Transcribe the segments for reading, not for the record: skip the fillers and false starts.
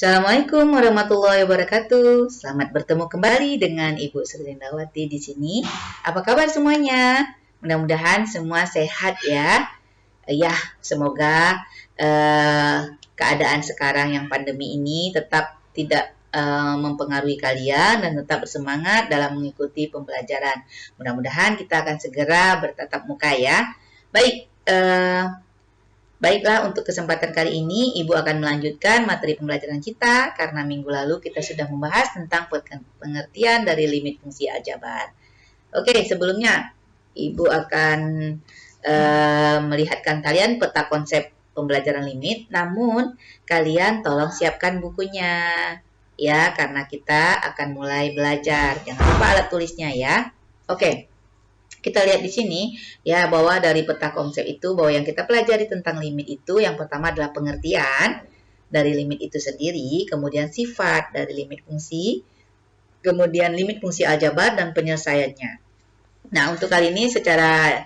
Assalamualaikum warahmatullahi wabarakatuh. Selamat bertemu kembali dengan Ibu Sri Lindawati di sini. Apa kabar semuanya? Mudah-mudahan semua sehat ya. Ya, semoga keadaan sekarang yang pandemi ini tetap tidak mempengaruhi kalian dan tetap bersemangat dalam mengikuti pembelajaran. Mudah-mudahan kita akan segera bertatap muka ya. Baiklah, untuk kesempatan kali ini Ibu akan melanjutkan materi pembelajaran kita karena minggu lalu kita sudah membahas tentang pengertian dari limit fungsi aljabar. Oke, sebelumnya Ibu akan melihatkan kalian peta konsep pembelajaran limit, namun kalian tolong siapkan bukunya ya, karena kita akan mulai belajar. Jangan lupa alat tulisnya ya. Oke. Kita lihat di sini ya bahwa dari peta konsep itu bahwa yang kita pelajari tentang limit itu yang pertama adalah pengertian dari limit itu sendiri, kemudian sifat dari limit fungsi, kemudian limit fungsi aljabar dan penyelesaiannya. Nah, untuk kali ini secara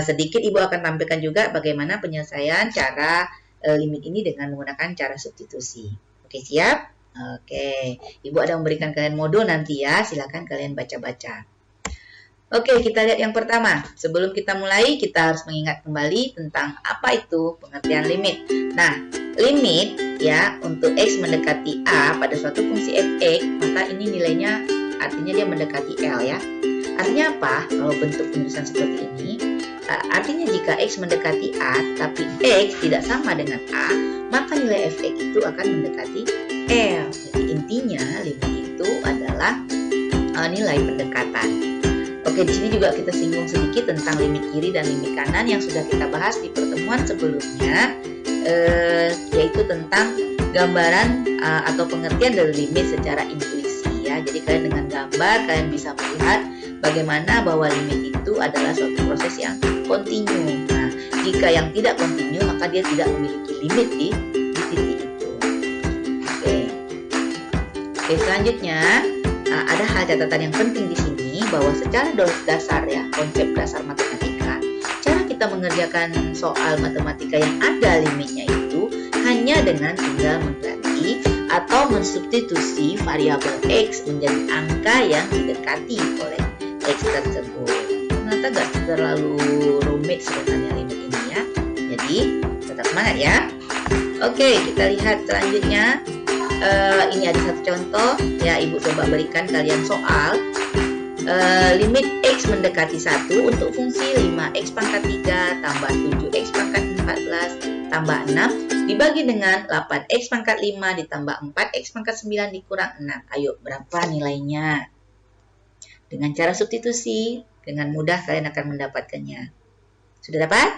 sedikit Ibu akan tampilkan juga bagaimana penyelesaian cara limit ini dengan menggunakan cara substitusi. Oke, siap? Oke, Ibu ada memberikan kalian modul nanti ya, silakan kalian baca-baca. Oke, kita lihat yang pertama. Sebelum kita mulai, kita harus mengingat kembali tentang apa itu pengertian limit. Nah, limit ya untuk X mendekati A pada suatu fungsi f(x), maka ini nilainya artinya dia mendekati L ya. Artinya apa? Kalau bentuk penulisan seperti ini, artinya jika X mendekati A, tapi X tidak sama dengan A, maka nilai f(x) itu akan mendekati L. Jadi intinya limit itu adalah nilai pendekatan. Oke, di sini juga kita singgung sedikit tentang limit kiri dan limit kanan yang sudah kita bahas di pertemuan sebelumnya, yaitu tentang gambaran atau pengertian dari limit secara intuisi ya. Jadi kalian dengan gambar kalian bisa melihat bagaimana bahwa limit itu adalah suatu proses yang kontinu. Nah, jika yang tidak kontinu maka dia tidak memiliki limit di titik itu. Oke, selanjutnya ada hal catatan yang penting di sini bahwa secara dasar ya, konsep dasar matematika, cara kita mengerjakan soal matematika yang ada limitnya itu hanya dengan tinggal mengganti atau mensubstitusi variabel X menjadi angka yang didekati oleh X tersebut. Ternyata gak terlalu rumit sebenarnya limit ini ya. Jadi tetap semangat ya. Oke, kita lihat selanjutnya. Ini ada satu contoh ya, Ibu coba berikan kalian soal. Limit X mendekati 1 untuk fungsi 5X pangkat 3 tambah 7X pangkat 14 tambah 6 dibagi dengan 8X pangkat 5 ditambah 4X pangkat 9 dikurang 6. Ayo, berapa nilainya? Dengan cara substitusi, dengan mudah kalian akan mendapatkannya. Sudah dapat?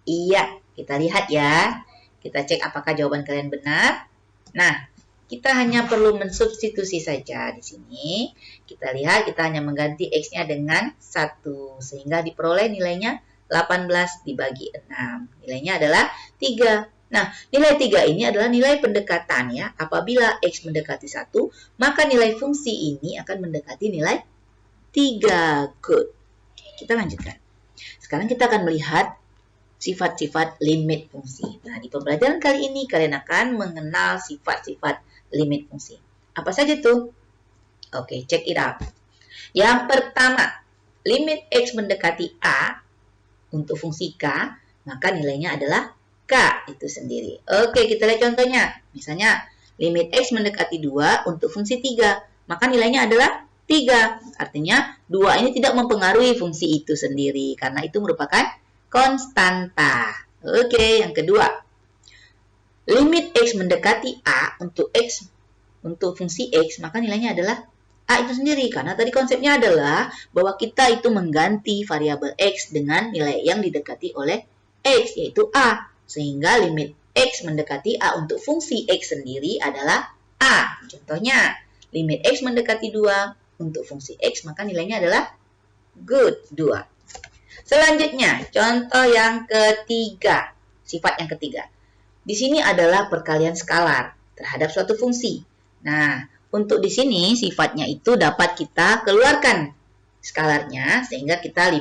Iya, kita lihat ya. Kita cek apakah jawaban kalian benar. Nah, kita hanya perlu mensubstitusi saja di sini. Kita lihat, kita hanya mengganti X-nya dengan 1. Sehingga diperoleh nilainya 18 dibagi 6. Nilainya adalah 3. Nah, nilai 3 ini adalah nilai pendekatan ya. Apabila X mendekati 1, maka nilai fungsi ini akan mendekati nilai 3. Good. Oke, kita lanjutkan. Sekarang kita akan melihat sifat-sifat limit fungsi. Nah, di pembelajaran kali ini kalian akan mengenal sifat-sifat limit fungsi. Apa saja tuh? Oke, check it out. Yang pertama, limit X mendekati A untuk fungsi K, maka nilainya adalah K itu sendiri. Oke, kita lihat contohnya. Misalnya, limit X mendekati 2 untuk fungsi 3, maka nilainya adalah 3. Artinya, 2 ini tidak mempengaruhi fungsi itu sendiri, karena itu merupakan konstanta. Oke, yang kedua. Limit X mendekati A untuk fungsi X, maka nilainya adalah A itu sendiri. Karena tadi konsepnya adalah bahwa kita itu mengganti variabel X dengan nilai yang didekati oleh X, yaitu A. Sehingga limit X mendekati A untuk fungsi X sendiri adalah A. Contohnya, limit X mendekati 2 untuk fungsi X, maka nilainya adalah good, 2. Selanjutnya, contoh yang ketiga. Sifat yang ketiga. Di sini adalah perkalian skalar terhadap suatu fungsi. Nah, untuk di sini sifatnya itu dapat kita keluarkan skalarnya sehingga kita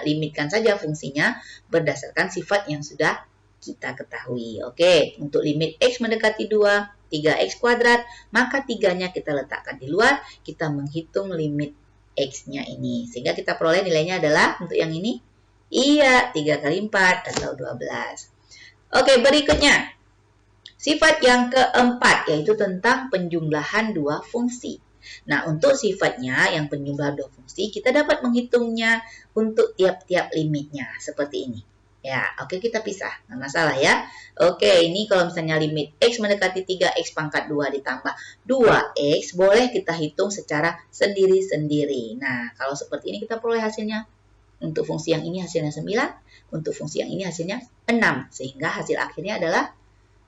limitkan saja fungsinya berdasarkan sifat yang sudah kita ketahui. Oke, untuk limit X mendekati 2 3x kuadrat, maka 3-nya kita letakkan di luar, kita menghitung limit x-nya ini. Sehingga kita peroleh nilainya adalah untuk yang ini, iya 3 kali 4 atau 12. Oke, berikutnya. Sifat yang keempat yaitu tentang penjumlahan dua fungsi. Nah, untuk sifatnya yang penjumlahan dua fungsi, kita dapat menghitungnya untuk tiap-tiap limitnya, seperti ini. Ya, oke kita pisah, nggak masalah ya. Oke, ini kalau misalnya limit x mendekati 3x pangkat 2 ditambah 2x, boleh kita hitung secara sendiri-sendiri. Nah, kalau seperti ini kita peroleh hasilnya. Untuk fungsi yang ini hasilnya 9, untuk fungsi yang ini hasilnya 6. Sehingga hasil akhirnya adalah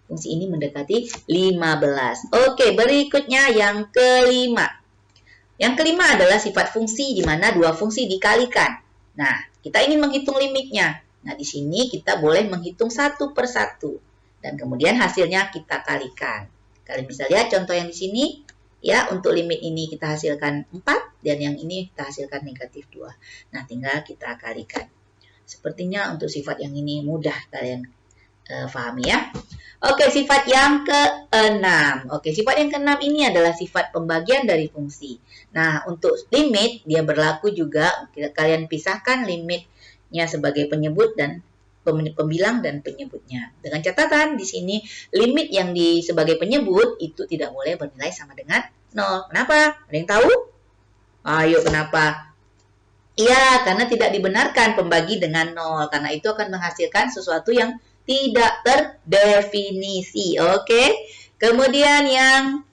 fungsi ini mendekati 15. Oke, berikutnya yang kelima. Yang kelima adalah sifat fungsi di mana dua fungsi dikalikan. Nah, kita ingin menghitung limitnya. Nah, di sini kita boleh menghitung satu per satu. Dan kemudian hasilnya kita kalikan. Kalian bisa lihat contoh yang di sini. Ya, untuk limit ini kita hasilkan 4 dan yang ini kita hasilkan negatif 2. Nah, tinggal kita kalikan. Sepertinya untuk sifat yang ini mudah kalian pahami ya. Oke, sifat yang keenam. Oke, sifat yang keenam ini adalah sifat pembagian dari fungsi. Nah, untuk limit, dia berlaku juga, kalian pisahkan limitnya sebagai penyebut dan pembilang dan penyebutnya. Dengan catatan, di sini limit yang sebagai penyebut itu tidak boleh bernilai sama dengan 0. Kenapa? Ada yang tahu? Ayo, kenapa? Iya, karena tidak dibenarkan pembagi dengan 0. Karena itu akan menghasilkan sesuatu yang tidak terdefinisi. Oke. Kemudian yang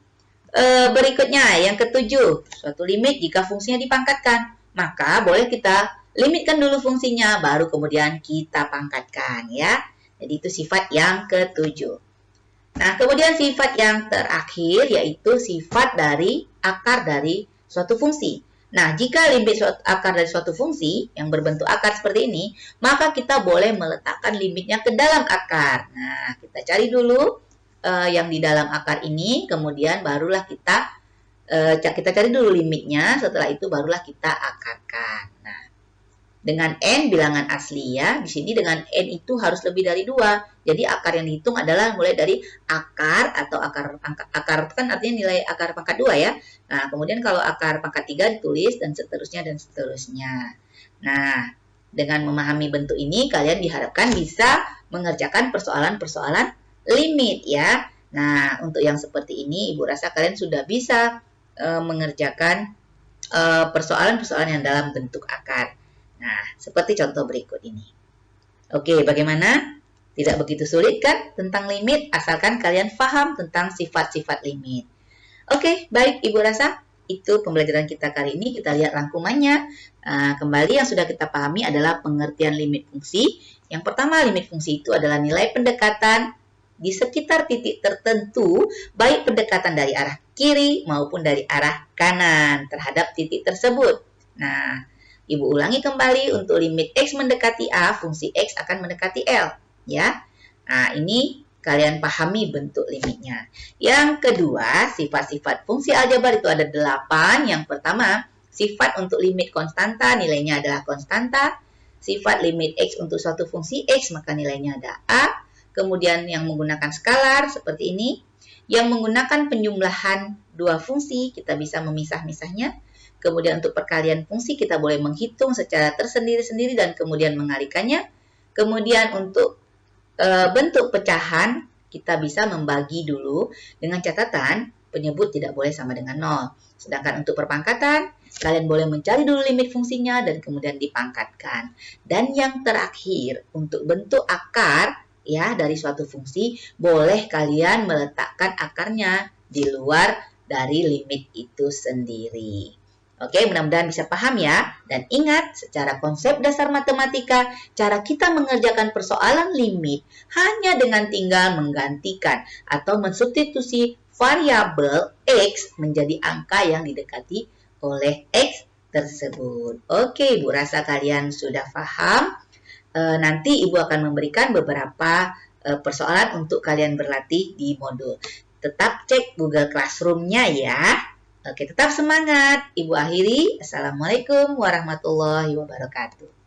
berikutnya, yang ketujuh, suatu limit jika fungsinya dipangkatkan, maka boleh kita limitkan dulu fungsinya, baru kemudian kita pangkatkan ya. Jadi itu sifat yang ketujuh. Nah, kemudian sifat yang terakhir yaitu sifat dari akar dari suatu fungsi. Nah, jika limit akar dari suatu fungsi yang berbentuk akar seperti ini, maka kita boleh meletakkan limitnya ke dalam akar. Nah, kita cari dulu yang di dalam akar ini, kemudian barulah kita cari dulu limitnya, setelah itu barulah kita akarkan. Nah, dengan n bilangan asli ya, di sini dengan n itu harus lebih dari 2. Jadi akar yang dihitung adalah mulai dari akar atau akar kan artinya nilai akar pangkat 2 ya. Nah, kemudian kalau akar pangkat 3 ditulis dan seterusnya dan seterusnya. Nah, dengan memahami bentuk ini kalian diharapkan bisa mengerjakan persoalan-persoalan limit ya. Nah, untuk yang seperti ini Ibu rasa kalian sudah bisa mengerjakan persoalan-persoalan yang dalam bentuk akar. Nah, seperti contoh berikut ini. Oke, bagaimana? Tidak begitu sulit kan tentang limit, asalkan kalian paham tentang sifat-sifat limit. Oke, baik Ibu rasa itu pembelajaran kita kali ini. Kita lihat rangkumannya. Kembali yang sudah kita pahami adalah pengertian limit fungsi. Yang pertama, limit fungsi itu adalah nilai pendekatan di sekitar titik tertentu, baik pendekatan dari arah kiri maupun dari arah kanan terhadap titik tersebut. Nah, Ibu ulangi kembali untuk limit x mendekati A, fungsi x akan mendekati L. Ya. Nah, ini kalian pahami bentuk limitnya. Yang kedua, sifat-sifat fungsi aljabar itu ada 8. Yang pertama, sifat untuk limit konstanta, nilainya adalah konstanta. Sifat limit x untuk suatu fungsi x, maka nilainya ada A. Kemudian yang menggunakan skalar, seperti ini. Yang menggunakan penjumlahan dua fungsi, kita bisa memisah-misahnya. Kemudian untuk perkalian fungsi kita boleh menghitung secara tersendiri-sendiri dan kemudian mengalikannya. Kemudian untuk bentuk pecahan kita bisa membagi dulu dengan catatan penyebut tidak boleh sama dengan 0. Sedangkan untuk perpangkatan kalian boleh mencari dulu limit fungsinya dan kemudian dipangkatkan. Dan yang terakhir untuk bentuk akar ya dari suatu fungsi boleh kalian meletakkan akarnya di luar dari limit itu sendiri. Oke, mudah-mudahan bisa paham ya. Dan ingat, secara konsep dasar matematika, cara kita mengerjakan persoalan limit hanya dengan tinggal menggantikan atau mensubstitusi variabel x menjadi angka yang didekati oleh x tersebut. Oke, Ibu rasa kalian sudah paham. Nanti Ibu akan memberikan beberapa persoalan untuk kalian berlatih di modul. Tetap cek Google Classroom-nya ya. Oke, tetap semangat. Ibu akhiri. Assalamualaikum warahmatullahi wabarakatuh.